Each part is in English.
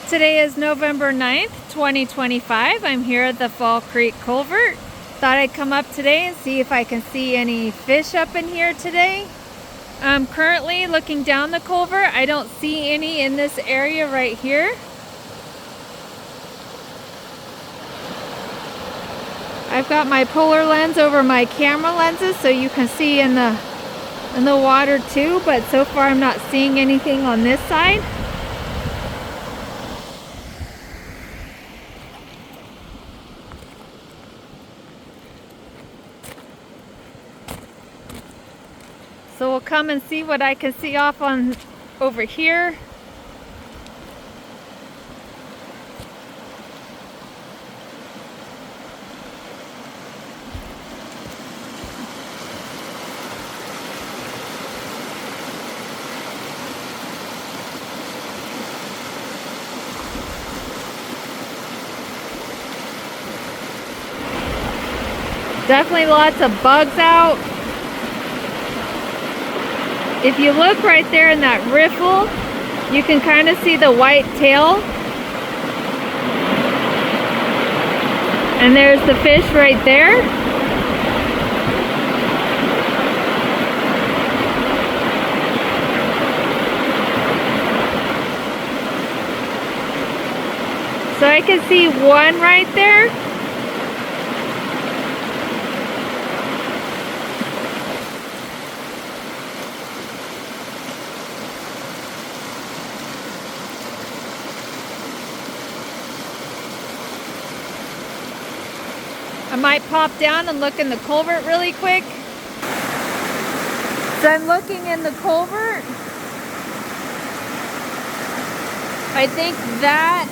Today is November 9th, 2025. I'm here at the Fall Creek Culvert. Thought I'd come up today and see if I can see any fish up in here today. I'm currently looking down the culvert. I don't see any in this area right here. I've got my polar lens over my camera lenses so you can see in the water too, but so far I'm not seeing anything on this side. So we'll come and see what I can see off on over here. Definitely lots of bugs out. If you look right there in that riffle, you can kind of see the white tail. And there's the fish right there. So I can see one right there. I might pop down and look in the culvert really quick. So I'm looking in the culvert. I think that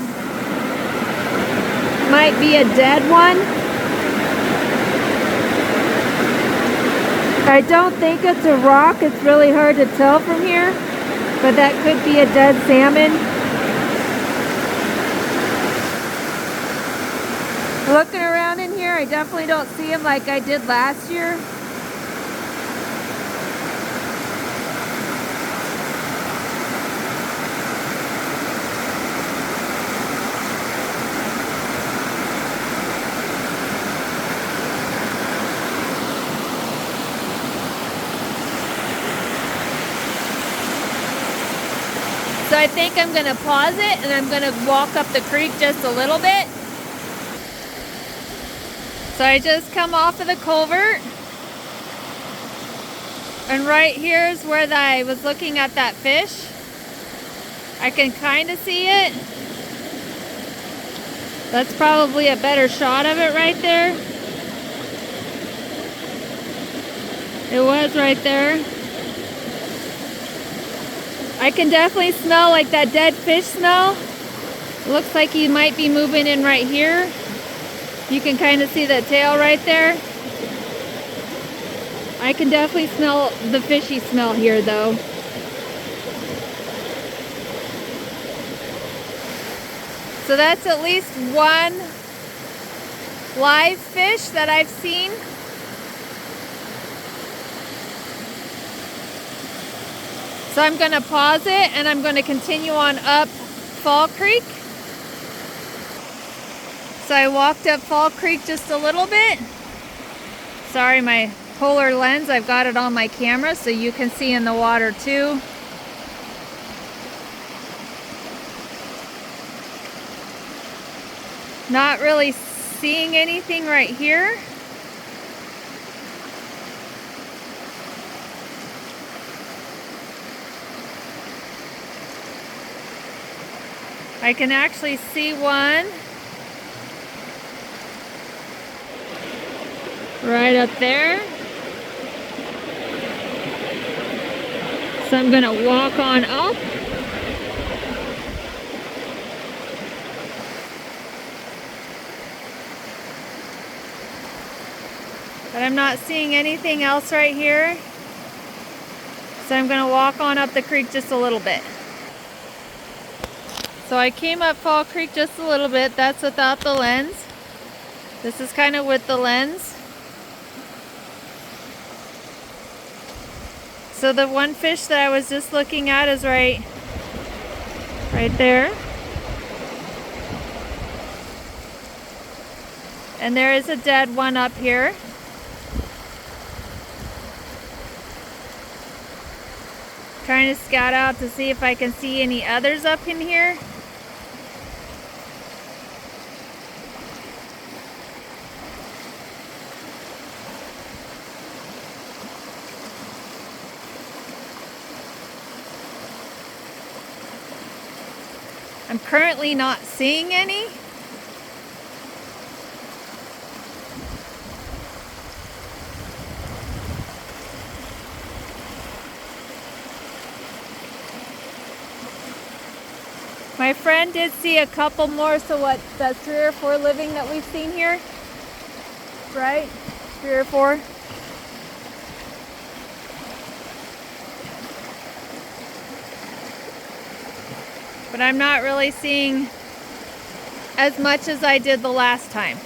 might be a dead one. I don't think it's a rock. It's really hard to tell from here, but that could be a dead salmon. Looking around in here, I definitely don't see him like I did last year. So I think I'm going to pause it and I'm going to walk up the creek just a little bit. So I just come off of the culvert, and right here is where I was looking at that fish. I can kind of see it. That's probably a better shot of it right there. It was right there. I can definitely smell like that dead fish smell. Looks like he might be moving in right here. You can kind of see the tail right there. I can definitely smell the fishy smell here though. So that's at least one live fish that I've seen. So I'm going to pause it and I'm going to continue on up Fall Creek. So I walked up Fall Creek just a little bit. Sorry, my polar lens, I've got it on my camera so you can see in the water too. Not really seeing anything right here. I can actually see one right up there. So I'm gonna walk on up. But I'm not seeing anything else right here. So I'm gonna walk on up the creek just a little bit. So I came up Fall Creek just a little bit. That's without the lens. This is kind of with the lens. So the one fish that I was just looking at is right there. And there is a dead one up here. Trying to scout out to see if I can see any others up in here. I'm currently not seeing any. My friend did see a couple more, so what, that's 3 or 4 living that we've seen here? Right? 3 or 4? But I'm not really seeing as much as I did the last time.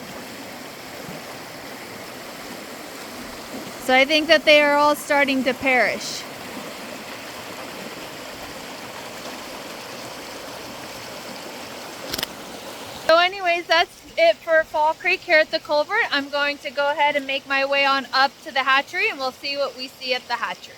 So I think that they are all starting to perish. So anyways, that's it for Fall Creek here at the Culvert. I'm going to go ahead and make my way on up to the hatchery, and we'll see what we see at the hatchery.